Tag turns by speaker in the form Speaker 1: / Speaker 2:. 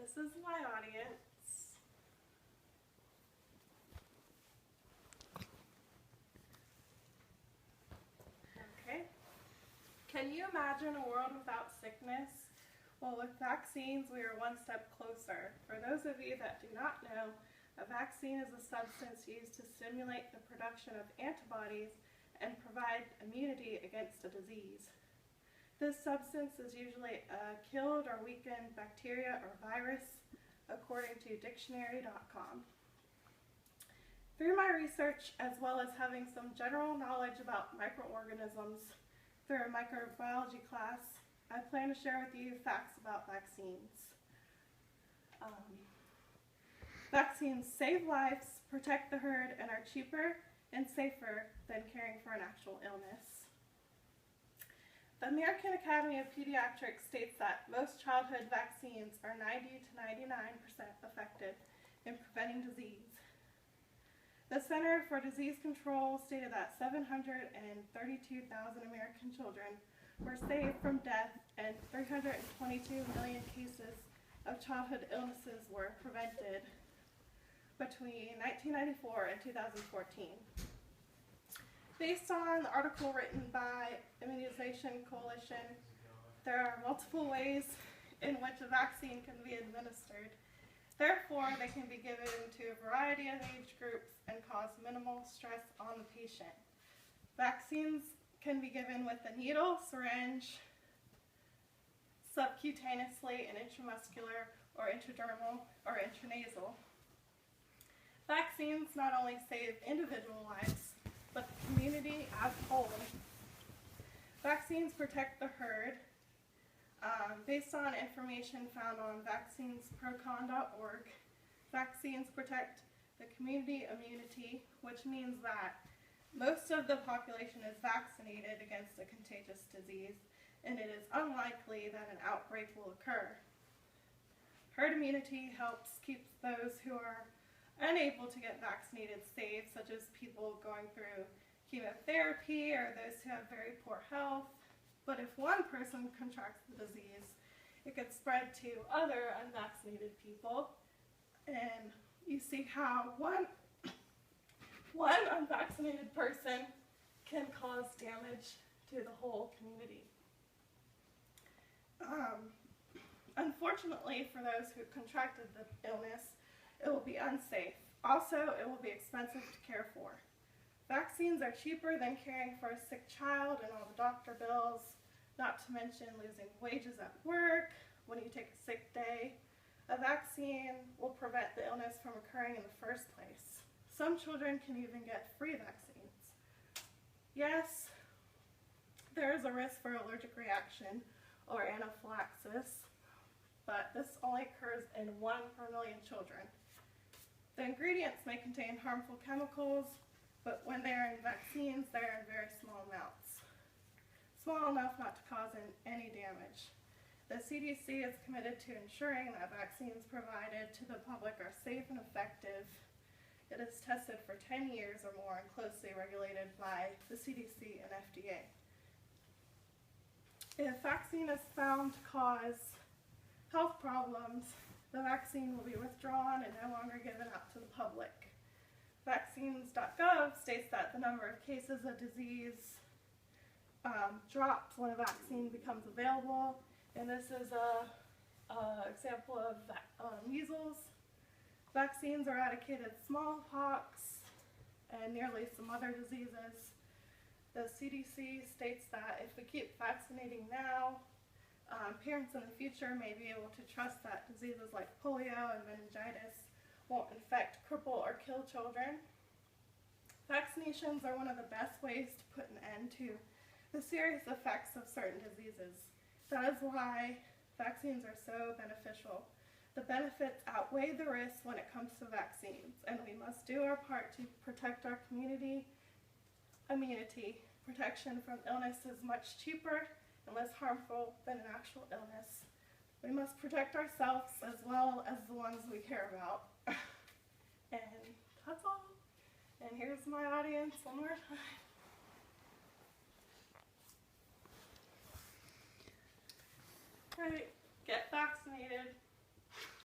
Speaker 1: This is my audience. Okay. Can you imagine a world without sickness? Well, with vaccines, we are one step closer. For those of you that do not know, a vaccine is a substance used to stimulate the production of antibodies and provide immunity against a disease. This substance is usually a killed or weakened bacteria or virus, according to dictionary.com. Through my research, as well as having some general knowledge about microorganisms through a microbiology class, I plan to share with you facts about vaccines. Vaccines save lives, protect the herd, and are cheaper and safer than caring for an actual illness. The American Academy of Pediatrics states that most childhood vaccines are 90 to 99% effective in preventing disease. The Center for Disease Control stated that 732,000 American children were saved from death and 322 million cases of childhood illnesses were prevented between 1994 and 2014. Based on the article written by Immunization Coalition, there are multiple ways in which a vaccine can be administered. Therefore, they can be given to a variety of age groups and cause minimal stress on the patient. Vaccines can be given with a needle, syringe, subcutaneously, and intramuscular or intradermal or intranasal. Vaccines not only save individual lives, but the community as a whole. Vaccines protect the herd. Based on information found on vaccinesprocon.org, vaccines protect the community immunity, which means that most of the population is vaccinated against a contagious disease, and it is unlikely that an outbreak will occur. Herd immunity helps keep those who are unable to get vaccinated safe, such as people going through chemotherapy or those who have very poor health. But if one person contracts the disease, it could spread to other unvaccinated people. And you see how one unvaccinated person can cause damage to the whole community. Unfortunately, for those who contracted the illness, it will be unsafe. Also, it will be expensive to care for. Vaccines are cheaper than caring for a sick child and all the doctor bills, not to mention losing wages at work when you take a sick day. A vaccine will prevent the illness from occurring in the first place. Some children can even get free vaccines. Yes, there is a risk for allergic reaction or anaphylaxis, but this only occurs in 1 per million children. The ingredients may contain harmful chemicals, but when they are in vaccines, they are in very small amounts. Small enough not to cause any damage. The CDC is committed to ensuring that vaccines provided to the public are safe and effective. It is tested for 10 years or more and closely regulated by the CDC and FDA. If vaccine is found to cause health problems, the vaccine will be withdrawn and no longer given out to the public. Vaccines.gov states that the number of cases of disease drops when a vaccine becomes available, and this is an example of measles. Vaccines eradicated smallpox and nearly some other diseases. The CDC states that if we keep vaccinating now, parents in the future may be able to trust that diseases like polio and meningitis won't infect, cripple, or kill children. Vaccinations are one of the best ways to put an end to the serious effects of certain diseases. That is why vaccines are so beneficial. The benefits outweigh the risks when it comes to vaccines, and we must do our part to protect our community immunity. Protection from illness is much cheaper and less harmful than an actual illness. We must protect ourselves as well as the ones we care about. And that's all. And here's my audience one more time. Right, get vaccinated.